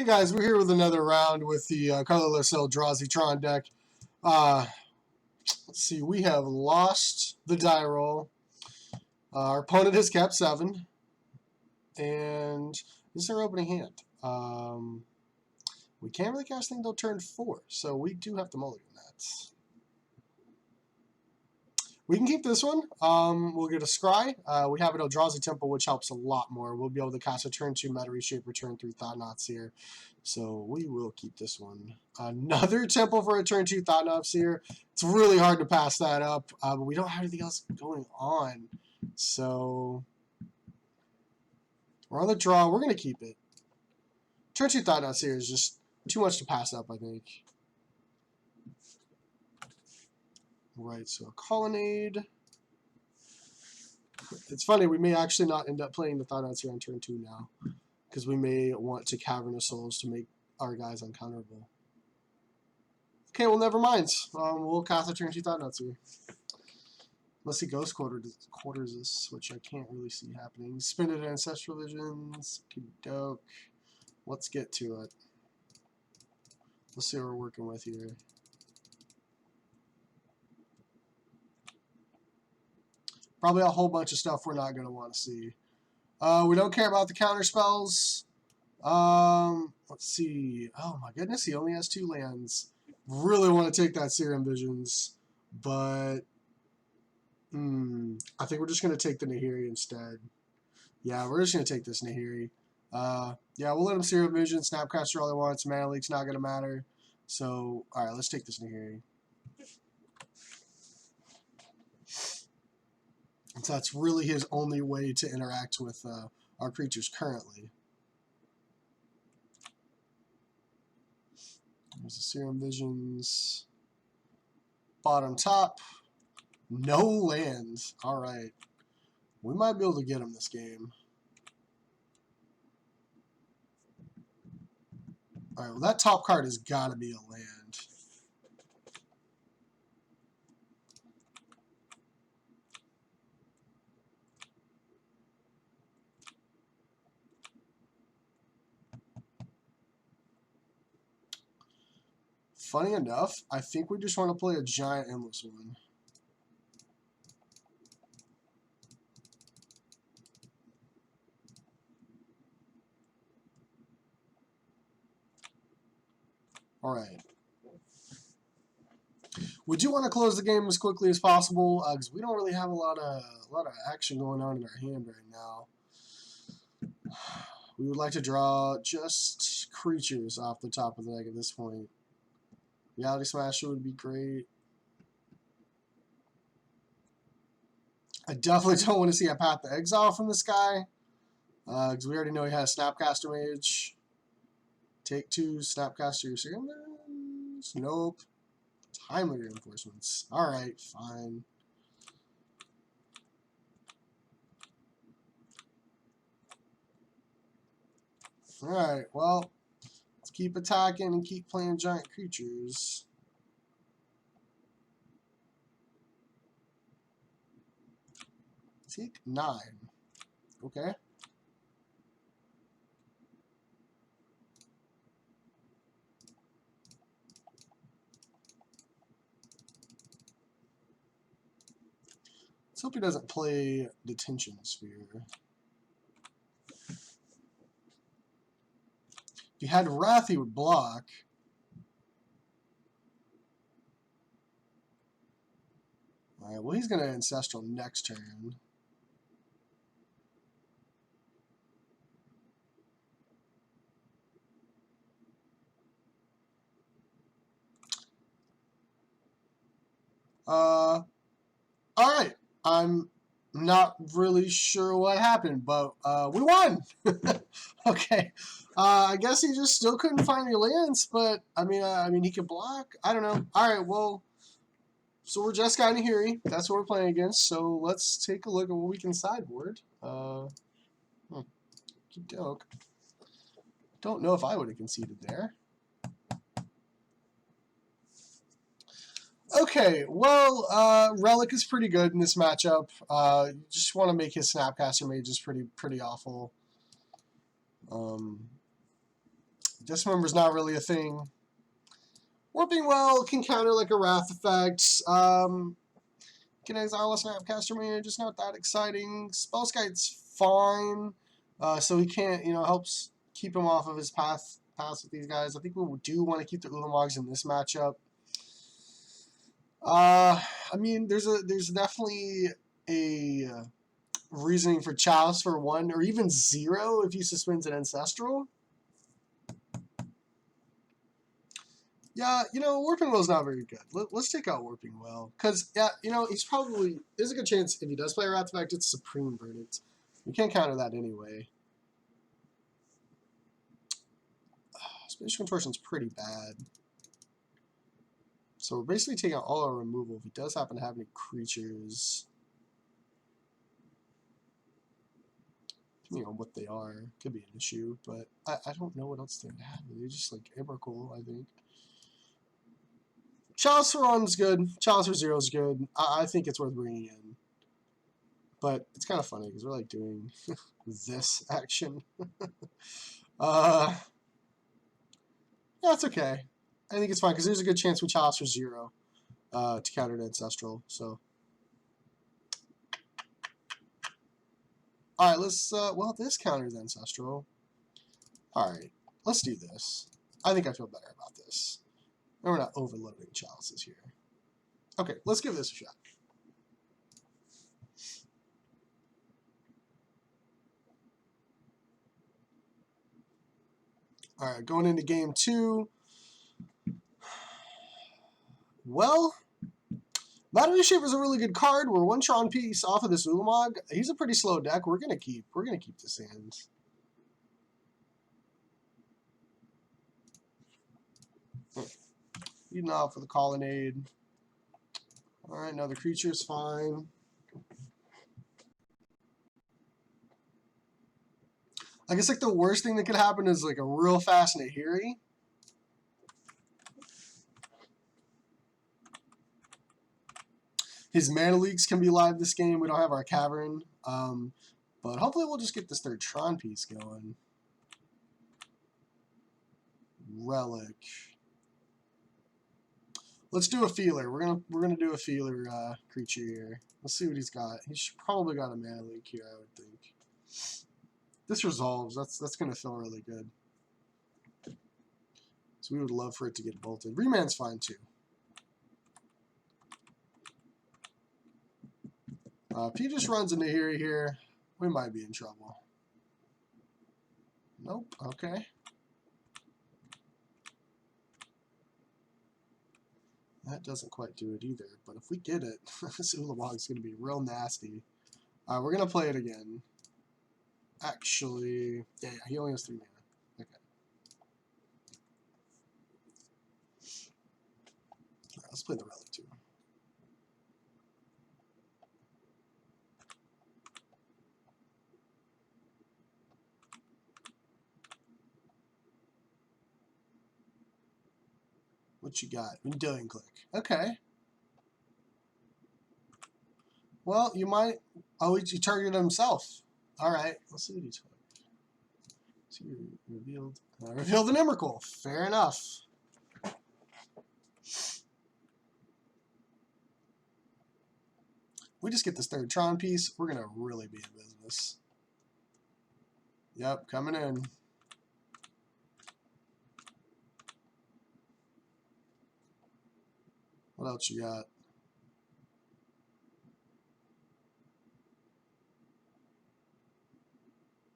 Hey guys, we're here with another round with the colorless Eldrazi Rd deck. Let's see, we have lost the die roll. Our opponent has kept 7. And this is our opening hand. We can't really cast anything until turn 4, so we do have to mulligan that. We can keep this one. We'll get a Scry. We have an Eldrazi Temple, which helps a lot more. We'll be able to cast a turn 2 Meta Reshape, turn 3 Thought-Knot here. So we will keep this one. Another Temple for a turn 2 Thought-Knot here. It's really hard to pass that up, but we don't have anything else going on. So we're on the draw. We're going to keep it. Turn 2 Thought-Knot here is just too much to pass up, I think. Right, so a Colonnade. It's funny, we may actually not end up playing the Thought-Knots here on turn 2 now, because we may want to Cavernous Souls to make our guys uncounterable. Okay, well, never mind. We'll cast a turn 2 Thought-Knots here. Unless he Ghost quarters this, which I can't really see happening. Spin it Ancestral Visions. Okey-doke. Let's get to it. Let's see what we're working with here. Probably a whole bunch of stuff we're not going to want to see. We don't care about the counter spells. Let's see. Oh my goodness, he only has 2 lands. Really want to take that Serum Visions, but I think we're just going to take the Nahiri instead. Yeah, we're just going to take this Nahiri. Yeah, we'll let him Serum Vision, Snapcaster all he wants. Mana Leak's not going to matter. So, alright, let's take this Nahiri. So that's really his only way to interact with our creatures currently. There's the Serum Visions. Bottom top. No lands. Alright. We might be able to get him this game. Alright, well that top card has got to be a land. Funny enough, I think we just want to play a giant endless one. Alright. We do want to close the game as quickly as possible, because we don't really have a lot of action going on in our hand right now. We would like to draw just creatures off the top of the deck at this point. Reality Smasher would be great. I definitely don't want to see a Path to Exile from this guy, because we already know he has Snapcaster Mage. Take 2, Snapcaster your Serum Visions? Nope. Timely Reinforcements. Alright, fine. Alright, well, let's keep attacking and keep playing giant creatures. Take 9. Okay. Let's hope he doesn't play Detention Sphere. If he had Wrath, he would block. Alright, well, he's going to Ancestral next turn. Alright. I'm not really sure what happened, but we won! Okay. I guess he just still couldn't find any lands, but I mean he could block. I don't know. Alright, well, so we're Jeskai Nahiri. That's what we're playing against. So let's take a look at what we can sideboard. Doke. Don't know if I would have conceded there. Okay, well, Relic is pretty good in this matchup. You just want to make his Snapcaster Mages pretty awful. Dismember's not really a thing. Warping Well can counter like a Wrath effect. Can exile a Snapcaster Mage, just not that exciting. Spellskite's fine. So he can't, helps keep him off of his path with these guys. I think we do want to keep the Ulamogs in this matchup. I mean, there's definitely a reasoning for Chalice for 1 or even 0 if he suspends an Ancestral. Yeah, Warping Well's not very good. Let's take out Warping Well. Because, yeah, there's a good chance if he does play a Wrath effect, it's Supreme Verdict. You can't counter that anyway. Spatial Contortion's pretty bad. So we're basically taking out all our removal if he does happen to have any creatures. What they are. Could be an issue, but I don't know what else they have. They're just like Emrakul, I think. Chalice for 1's good. Chalice for 0's good. I think it's worth bringing in. But it's kind of funny because we're like doing this action. Yeah, it's okay. I think it's fine because there's a good chance we Chalice for 0 to counter the Ancestral. So, all right, let's. Well, this counters Ancestral. All right, let's do this. I think I feel better about this. And we're not overloading Chalices here. Okay, let's give this a shot. All right, going into game 2. Well, Battery Shaper is a really good card. We're 1 Tron piece off of this Ulamog. He's a pretty slow deck. We're gonna keep this hand. Leading off with a Colonnade. All right, another creature's fine. I guess like the worst thing that could happen is like a real fast Nahiri. His mana leaks can be live this game. We don't have our Cavern. But hopefully we'll just get this 3rd Tron piece going. Relic. Let's do a feeler. We're gonna do a feeler creature here. Let's see what he's got. He's probably got a mana leak here, I would think. This resolves. That's gonna feel really good. So we would love for it to get bolted. Remand's fine too. If he just runs a Nahiri here, we might be in trouble. Nope. Okay. That doesn't quite do it either. But if we get it, this Ulamog's going to be real nasty. We're going to play it again. Actually, yeah, he only has 3 mana. Okay. All right, let's play the Relic too. What you got? Windowing click. Okay. Well, you might. Oh, he targeted himself. All right. Let's see what he took. So you revealed. Revealed an Emrakul. Fair enough. We just get this 3rd Tron piece. We're gonna really be in business. Yep, coming in. What else you got?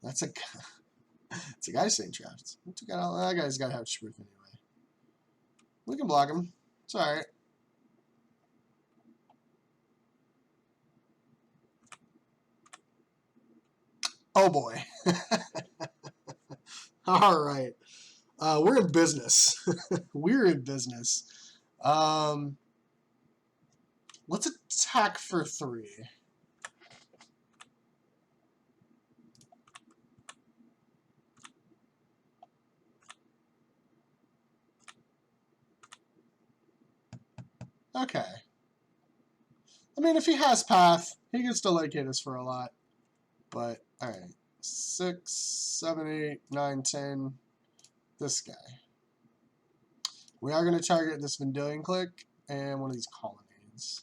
That's a it's a guy saying traps. That guy's got to have Shriek anyway. We can block him. It's all right. Oh boy. All right. We're in business. We're in business. Let's attack for 3. Okay. I mean, if he has Path, he can still hit us for a lot. But, alright. 6, 7, 8, 9, 10. this guy. We are going to target this Vendilion Click and one of these Colonnades.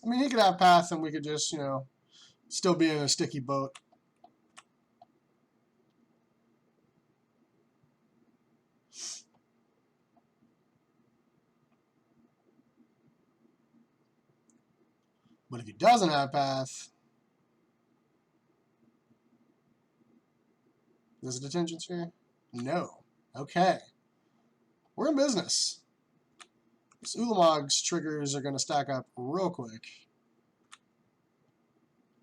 I mean, he could have Path and we could just, you know, still be in a sticky boat. But if he doesn't have Path, is it Detention Sphere? No. Okay. We're in business. This Ulamog's triggers are going to stack up real quick.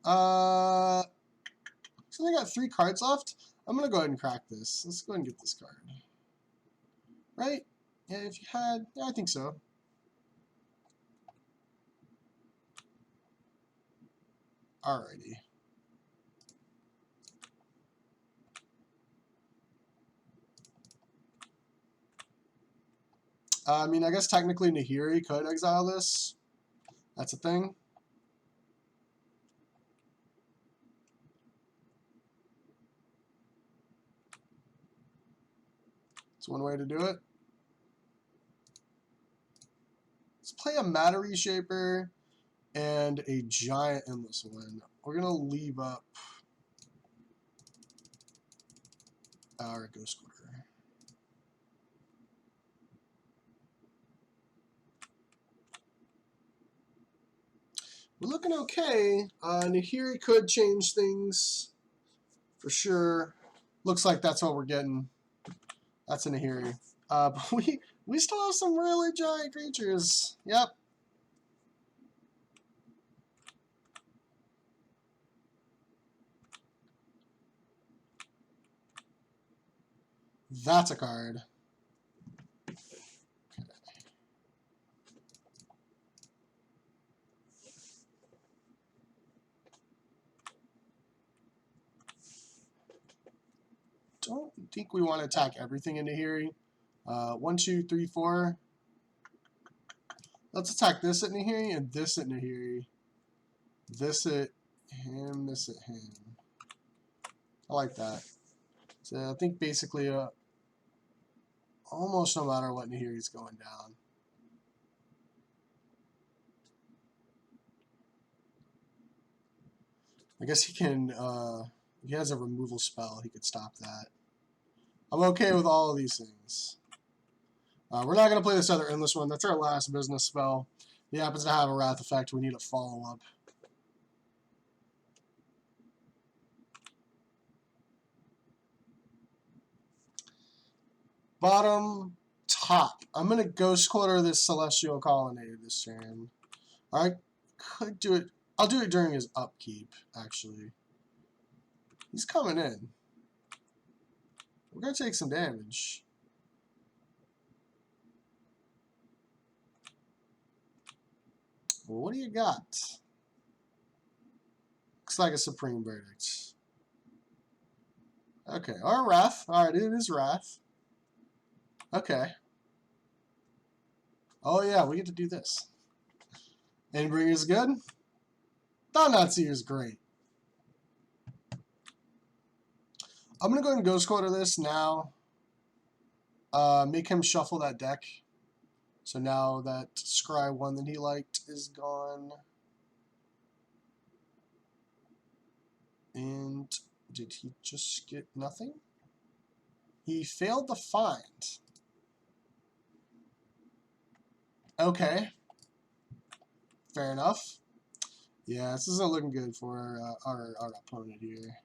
So they got 3 cards left. I'm going to go ahead and crack this. Let's go ahead and get this card. Right? Yeah, if you had... Yeah, I think so. Alrighty. I mean, I guess technically Nahiri could exile this. That's a thing. It's one way to do it. Let's play a Matter Reshaper and a Giant Endless One. We're going to leave up our Ghost Quarter. We're looking okay. Nahiri could change things for sure. Looks like that's what we're getting. That's a Nahiri. But we still have some really giant creatures. Yep. That's a card. Okay. Don't think we want to attack everything in Nahiri. 1, 2, 3, 4. Let's attack this at Nahiri and this at Nahiri. This at him, this at him. I like that. So I think basically almost no matter what Nahiri's going down. I guess he can, if he has a removal spell, he could stop that. I'm okay with all of these things. We're not going to play this other Endless One. That's our last business spell. He happens to have a Wrath effect. We need a follow-up. Bottom, top. I'm going to Ghost Quarter this Celestial Colonnade this turn. I could do it. I'll do it during his upkeep, actually. He's coming in. We're going to take some damage. Well, what do you got? Looks like a Supreme Verdict. Okay, or Wrath. Alright, it is Wrath. Okay. Oh yeah, we get to do this. Endbringer is good. Thought-Knot-Seer is great. I'm going to go ahead and Ghost Quarter this now. Make him shuffle that deck. So now that Scry 1 that he liked is gone. And did he just get nothing? He failed to find. Okay. Fair enough. Yeah, this isn't looking good for our opponent here.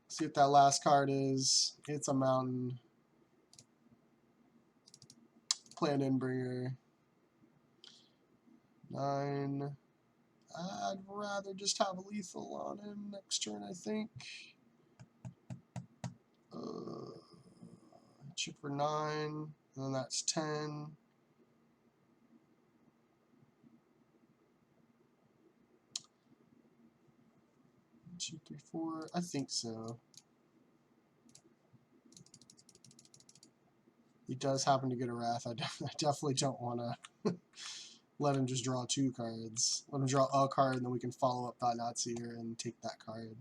See what that last card is. It's a mountain. Play an Endbringer. 9. I'd rather just have a lethal on him next turn, I think. Chip for 9. And then that's 10. 2, 3, 4. I think so. He does happen to get a Wrath. I definitely don't want to let him just draw 2 cards. Let him draw a card, and then we can follow up Thought Knot Seer and take that card.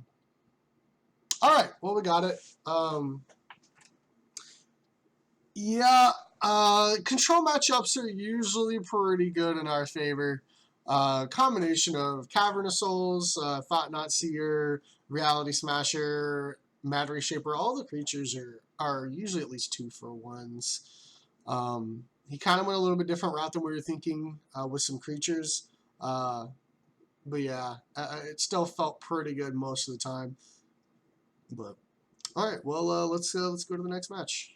Alright, well, we got it. Yeah, control matchups are usually pretty good in our favor. Combination of Cavernous Souls, Thought Knot Seer, Reality Smasher, Mad Reshaper, all the creatures are usually at least 2-for-1s. He kind of went a little bit different route than we were thinking with some creatures. But yeah, it still felt pretty good most of the time. But all right, well, let's go to the next match.